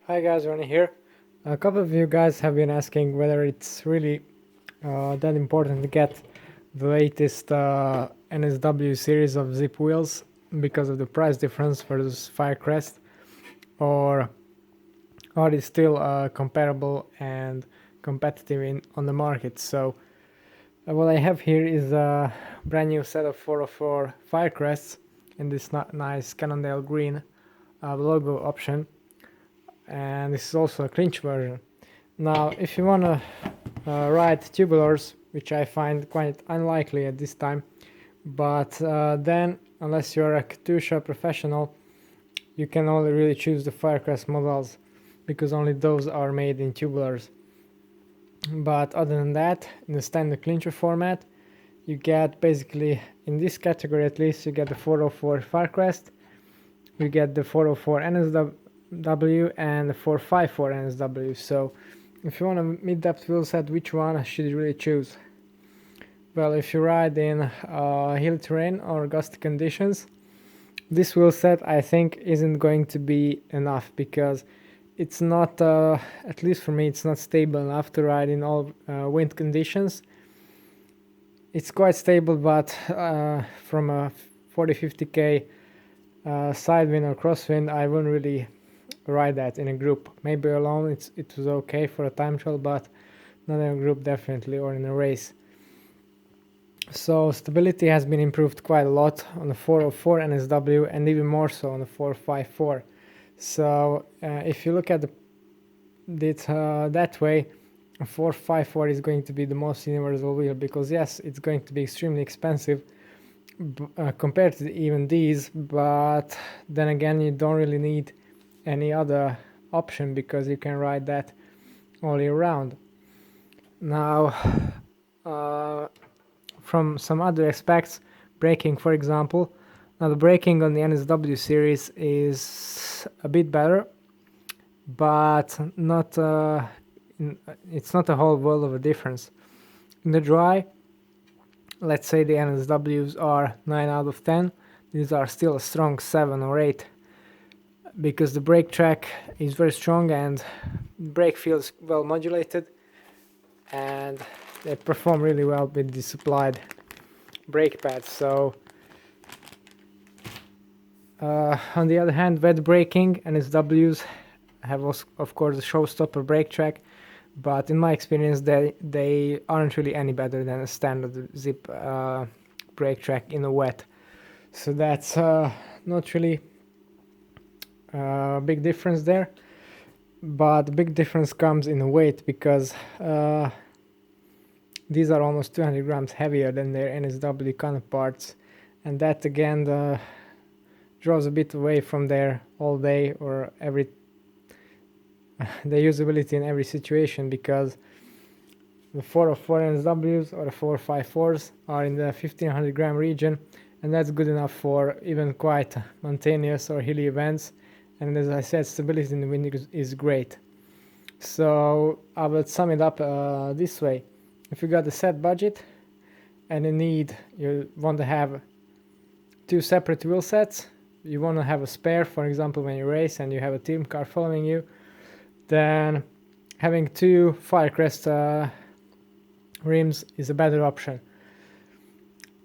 Hi guys, Ronnie here. A couple of you guys have been asking whether it's really that important to get the latest NSW series of Zipp wheels because of the price difference versus Firecrest, or are they still comparable and competitive on the market. So what I have here is a brand new set of 404 Firecrests in this nice Cannondale green logo option, and this is also a clinch version. Now, if you want to ride tubulars, which I find quite unlikely at this time, but then unless you're a Katusha professional, you can only really choose the Firecrest models because only those are made in tubulars. But other than that, in the standard clincher format, you get basically, in this category at least, you get the 404 Firecrest, you get the 404 NSW and the 454 NSW. So if you want a mid-depth wheel set, which one should you really choose? Well, if you ride in hilly terrain or gusty conditions, this wheel set I think isn't going to be enough because it's not, at least for me, it's not stable enough to ride in all wind conditions. It's quite stable, but from a 40-50k side wind or crosswind, I wouldn't really ride that in a group. Maybe alone it was okay for a time trial, but not in a group definitely, or in a race. So stability has been improved quite a lot on the 404 NSW and even more so on the 454. So if you look at it that way, a 454 is going to be the most universal wheel because yes, it's going to be extremely expensive compared to even these, but then again you don't really need any other option because you can ride that all year round. Now, from some other aspects, braking for example, now the braking on the NSW series is a bit better, but not it's not a whole world of a difference. In the dry, let's say the NSWs are 9 out of 10, these are still a strong 7 or 8 because the brake track is very strong and brake feels well modulated, and they perform really well with the supplied brake pads. So on the other hand, wet braking NSWs have of course a showstopper brake track, but in my experience they aren't really any better than a standard Zipp brake track in a wet. So that's not really a big difference there, but the big difference comes in weight because these are almost 200 grams heavier than their NSW counterparts, and that again draws a bit away from their all day or every the usability in every situation, because the 404 NSWs or the 454s are in the 1500 gram region, and that's good enough for even quite mountainous or hilly events. And as I said, stability in the wind is great. So I will sum it up this way. If you got a set budget and you want to have two separate wheel sets, you want to have a spare, for example, when you race and you have a team car following you, then having two Firecrest rims is a better option.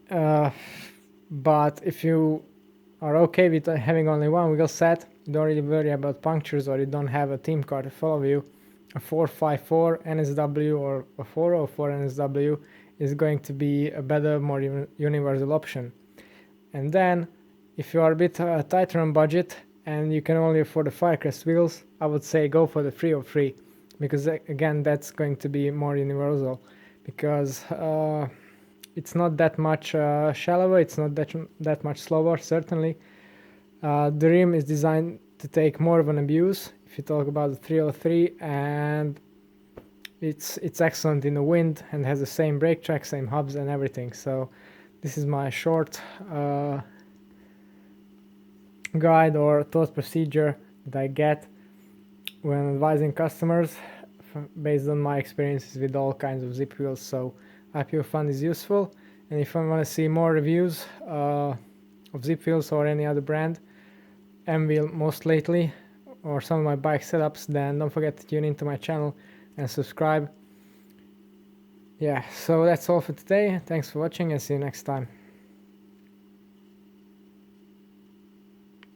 But if you are okay with having only one wheel set, you don't really worry about punctures or you don't have a team car to follow you, a 454 NSW or a 404 NSW is going to be a better, more universal option. And then if you are a bit tighter on budget and you can only afford the Firecrest wheels, I would say go for the 303, because again that's going to be more universal, because it's not that much shallower, it's not that much slower certainly. The rim is designed to take more of an abuse if you talk about the 303, and it's excellent in the wind and has the same brake track, same hubs and everything. So this is my short guide or thought procedure that I get when advising customers based on my experiences with all kinds of Zipp wheels. So I hope you find this useful, and if I want to see more reviews of Zipp wheels or any other brand, M-Wheel most lately, or some of my bike setups, then don't forget to tune into my channel and subscribe. Yeah, so that's all for today. Thanks for watching and see you next time.